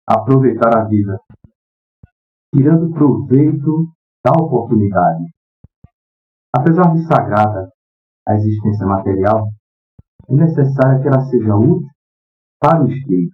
Aproveitar a vida, tirando proveito da oportunidade. Apesar de sagrada a existência material, é necessário que ela seja útil para o espírito.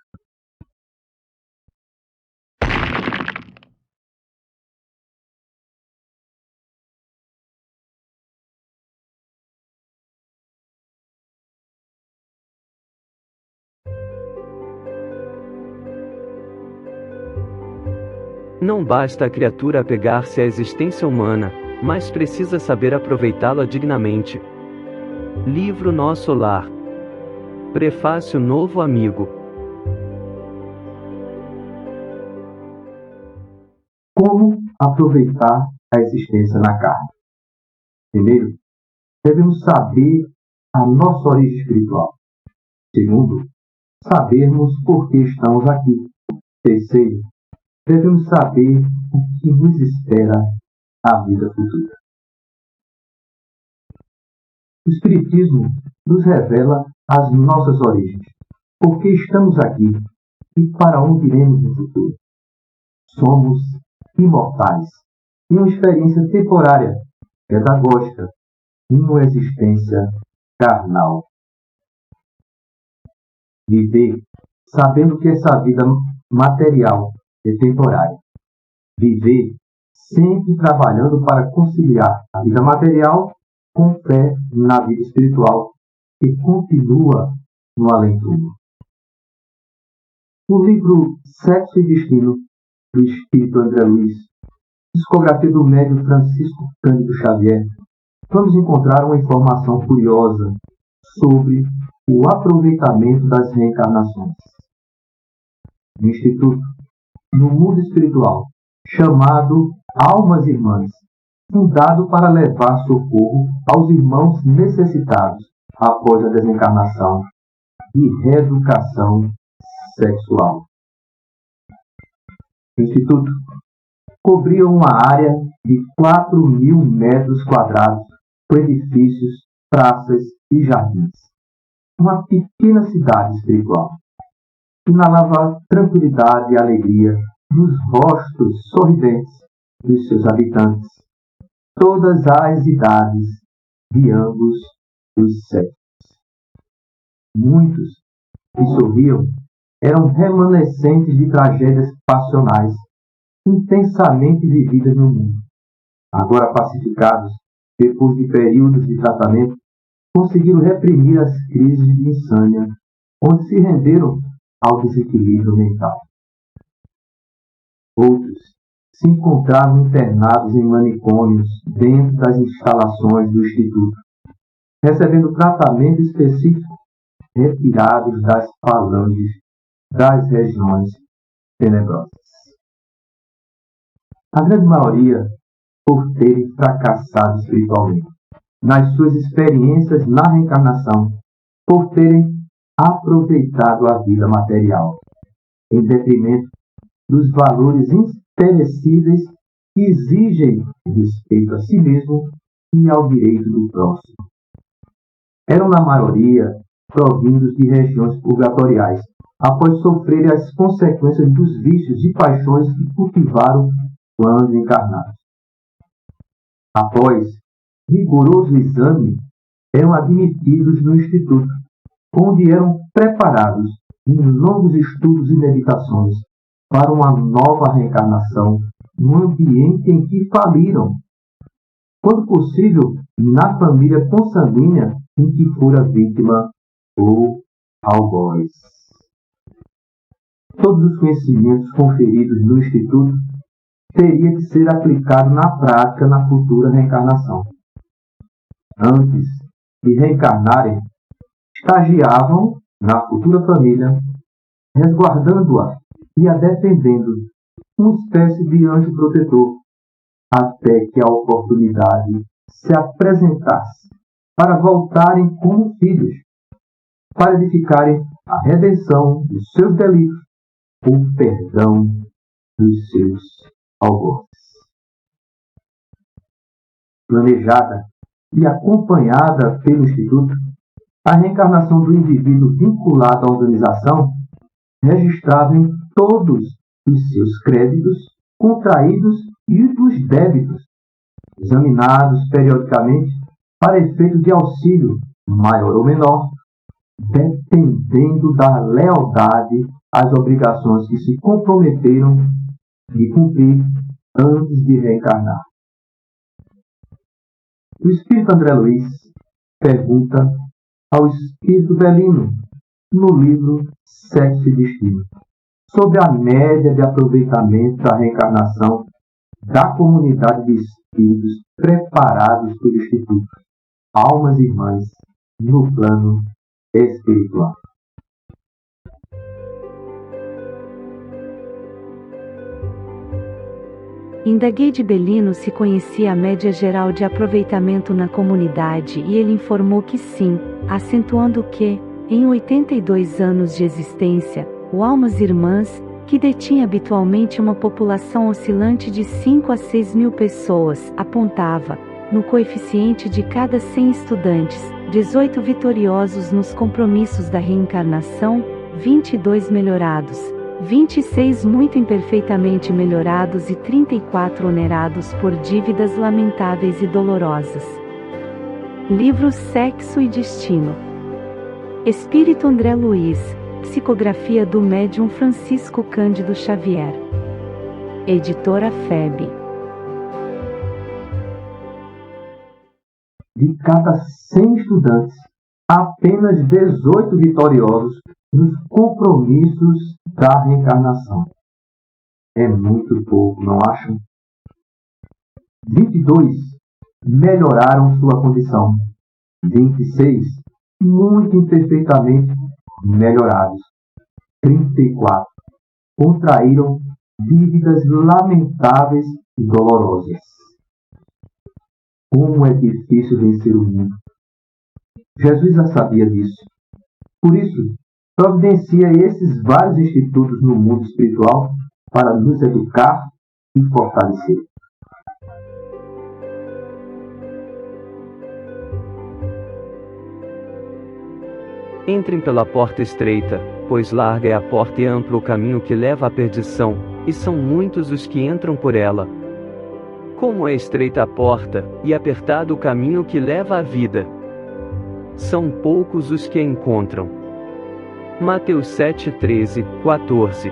Não basta a criatura apegar-se à existência humana, mas precisa saber aproveitá-la dignamente. Livro Nosso Lar. Prefácio Novo Amigo. Como aproveitar a existência na carne? Primeiro, devemos saber a nossa origem espiritual. Segundo, sabermos por que estamos aqui. Terceiro, devemos saber o que nos espera a vida futura. O Espiritismo nos revela as nossas origens, por que estamos aqui e para onde iremos no futuro. Somos imortais, em uma experiência temporária, pedagógica, em uma existência carnal. Viver sabendo que essa vida material é temporária. Viver sempre trabalhando para conciliar a vida material com fé na vida espiritual que continua no além-túmulo. O livro Sexo e Destino, do espírito André Luiz, discografia do médium Francisco Cândido Xavier, vamos encontrar uma informação curiosa sobre o aproveitamento das reencarnações. No Instituto, no mundo espiritual, chamado Almas Irmãs, fundado para levar socorro aos irmãos necessitados após a desencarnação e reeducação sexual. O Instituto cobria uma área de 4.000 metros quadrados com edifícios, praças e jardins. Uma pequena cidade espiritual. Inalava tranquilidade e alegria nos rostos sorridentes dos seus habitantes, todas as idades de ambos os sexos. Muitos que sorriam eram remanescentes de tragédias passionais intensamente vividas no mundo. Agora pacificados, depois de períodos de tratamento, conseguiram reprimir as crises de insânia, onde se renderam ao desequilíbrio mental. Outros se encontravam internados em manicômios dentro das instalações do Instituto, recebendo tratamento específico, retirados das falanges das regiões tenebrosas. A grande maioria por terem fracassado espiritualmente nas suas experiências na reencarnação, por terem aproveitado a vida material, em detrimento dos valores imperecíveis que exigem respeito a si mesmo e ao direito do próximo. Eram, na maioria, provindos de regiões purgatoriais, após sofrerem as consequências dos vícios e paixões que cultivaram quando encarnados. Após rigoroso exame, eram admitidos no Instituto, onde eram preparados em longos estudos e meditações para uma nova reencarnação no ambiente em que faliram, quando possível, na família consanguínea em que fora vítima ou algoz. Todos os conhecimentos conferidos no Instituto teriam que ser aplicados na prática na futura reencarnação. Antes de reencarnarem, estagiavam na futura família, resguardando-a e a defendendo, uma espécie de anjo protetor, até que a oportunidade se apresentasse para voltarem como filhos, para edificarem a redenção dos seus delitos, o perdão dos seus algozes. Planejada e acompanhada pelo Instituto, a reencarnação do indivíduo vinculado à organização registrava em todos os seus créditos, contraídos e dos débitos, examinados periodicamente para efeito de auxílio, maior ou menor, dependendo da lealdade às obrigações que se comprometeram de cumprir antes de reencarnar. O espírito André Luiz pergunta ao espírito Belino, no livro Sexo e Destino, sobre a média de aproveitamento da reencarnação da comunidade de espíritos preparados pelo Instituto Almas Irmãs no plano espiritual. Indaguei de Belino se conhecia a média geral de aproveitamento na comunidade e ele informou que sim, acentuando que, em 82 anos de existência, o Almas Irmãs, que detinha habitualmente uma população oscilante de 5 a 6 mil pessoas, apontava, no coeficiente de cada 100 estudantes, 18 vitoriosos nos compromissos da reencarnação, 22 melhorados, 26 muito imperfeitamente melhorados e 34 onerados por dívidas lamentáveis e dolorosas. Livro Sexo e Destino. Espírito André Luiz, psicografia do médium Francisco Cândido Xavier. Editora FEB. De cada 100 estudantes, apenas 18 vitoriosos nos compromissos da reencarnação. É muito pouco, não acham? 22 melhoraram sua condição. 26 muito imperfeitamente melhorados. 34 contraíram dívidas lamentáveis e dolorosas. Como é difícil vencer o mundo. Jesus já sabia disso. Por isso, providencia esses vários institutos no mundo espiritual para nos educar e fortalecer. Entrem pela porta estreita, pois larga é a porta e amplo o caminho que leva à perdição, e são muitos os que entram por ela. Como é estreita a porta, e apertado o caminho que leva à vida. São poucos os que a encontram. Mateus 7, 13, 14.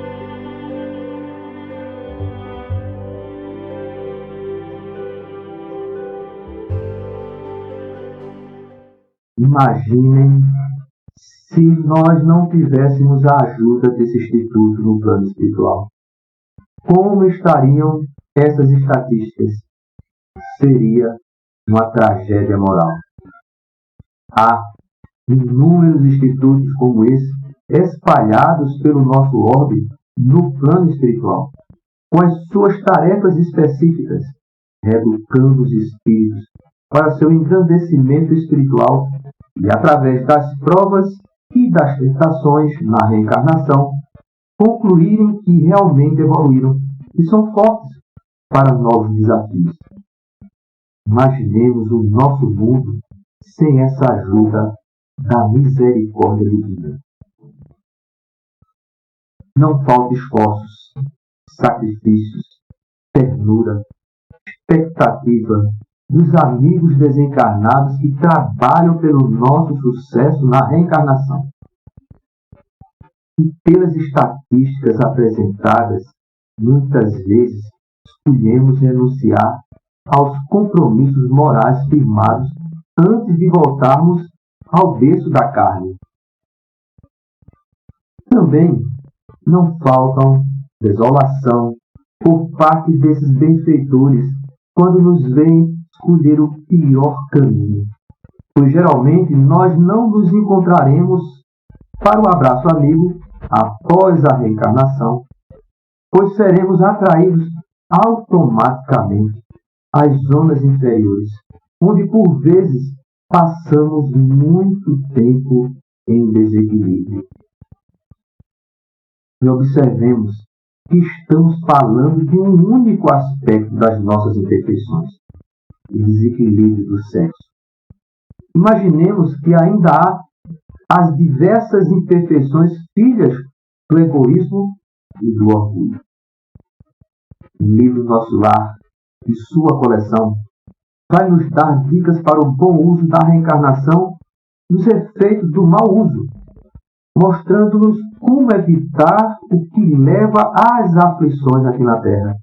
Imaginem se nós não tivéssemos a ajuda desse instituto no plano espiritual. Como estariam essas estatísticas? Seria uma tragédia moral. Há inúmeros institutos como esse espalhados pelo nosso orbe no plano espiritual, com as suas tarefas específicas, reeducando os espíritos para seu engrandecimento espiritual e, através das provas e das tentações na reencarnação, concluírem que realmente evoluíram e são fortes para novos desafios. Imaginemos o nosso mundo sem essa ajuda da misericórdia divina. Não falta esforços, sacrifícios, ternura, expectativa dos amigos desencarnados que trabalham pelo nosso sucesso na reencarnação. E pelas estatísticas apresentadas, muitas vezes escolhemos renunciar aos compromissos morais firmados antes de voltarmos ao berço da carne. Também não faltam desolação por parte desses benfeitores quando nos veem escolher o pior caminho, pois geralmente nós não nos encontraremos para o abraço amigo após a reencarnação, pois seremos atraídos automaticamente às zonas inferiores, onde por vezes passamos muito tempo em desequilíbrio. E observemos que estamos falando de um único aspecto das nossas imperfeições, o desequilíbrio do sexo. Imaginemos que ainda há as diversas imperfeições filhas do egoísmo e do orgulho. O livro Nosso Lar e sua coleção vai nos dar dicas para o bom uso da reencarnação e os efeitos do mau uso, mostrando-nos como evitar o que leva às aflições aqui na Terra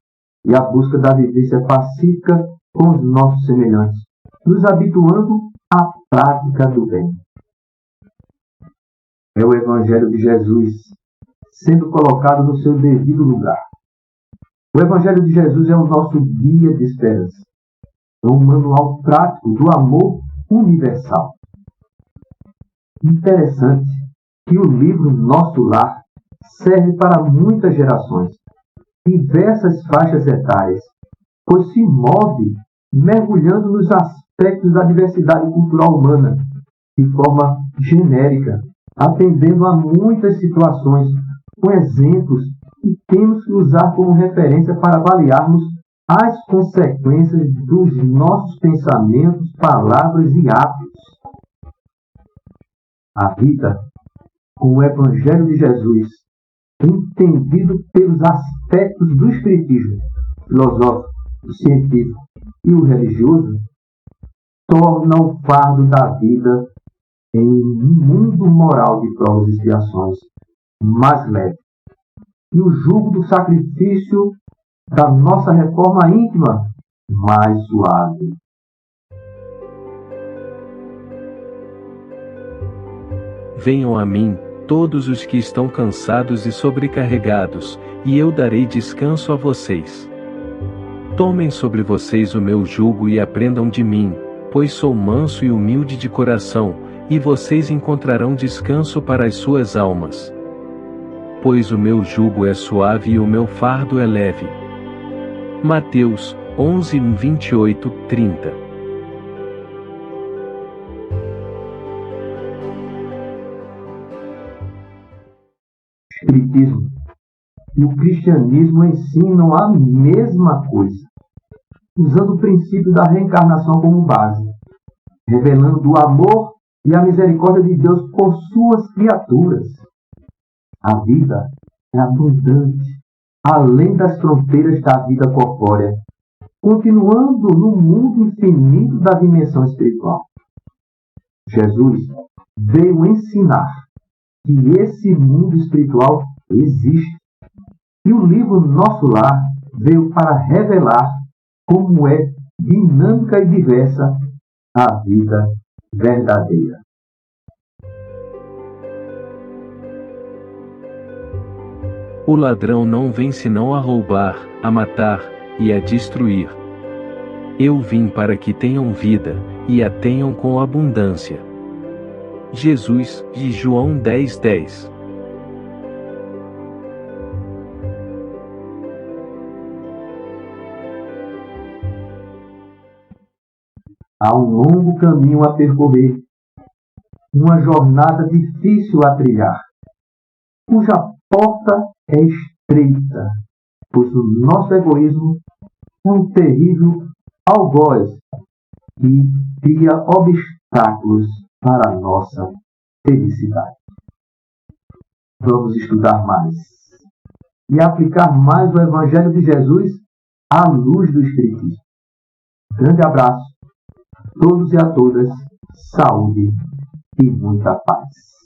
e a busca da vivência pacífica com os nossos semelhantes, nos habituando à prática do bem. É o Evangelho de Jesus sendo colocado no seu devido lugar. O Evangelho de Jesus é o nosso guia de esperança. É um manual prático do amor universal. Interessante que o livro Nosso Lar serve para muitas gerações, diversas faixas etárias, pois se move mergulhando nos aspectos da diversidade cultural humana, de forma genérica, atendendo a muitas situações, com exemplos que temos que usar como referência para avaliarmos as consequências dos nossos pensamentos, palavras e atos. A vida, com o Evangelho de Jesus, entendido pelos aspectos do espiritismo, filosófico, científico e o religioso, torna o fardo da vida em um mundo moral de provas e expiações mais leve, e o jugo do sacrifício da nossa reforma íntima mais suave. Venham a mim, todos os que estão cansados e sobrecarregados, e eu darei descanso a vocês. Tomem sobre vocês o meu jugo e aprendam de mim, pois sou manso e humilde de coração, e vocês encontrarão descanso para as suas almas. Pois o meu jugo é suave e o meu fardo é leve. Mateus 11, 28, 30. O Espiritismo e o Cristianismo ensinam a mesma coisa, usando o princípio da reencarnação como base, revelando o amor e a misericórdia de Deus por suas criaturas. A vida é abundante, além das fronteiras da vida corpórea, continuando no mundo infinito da dimensão espiritual. Jesus veio ensinar que esse mundo espiritual existe, e o livro Nosso Lar veio para revelar como é dinâmica e diversa a vida verdadeira. O ladrão não vem senão a roubar, a matar e a destruir. Eu vim para que tenham vida, e a tenham com abundância. Jesus, de João 10, 10. Há um longo caminho a percorrer, uma jornada difícil a trilhar, cuja porta é estreita, pois o nosso egoísmo é um terrível algoz que cria obstáculos para a nossa felicidade. Vamos estudar mais e aplicar mais o Evangelho de Jesus à luz do Espiritismo. Grande abraço a todos e a todas, saúde e muita paz.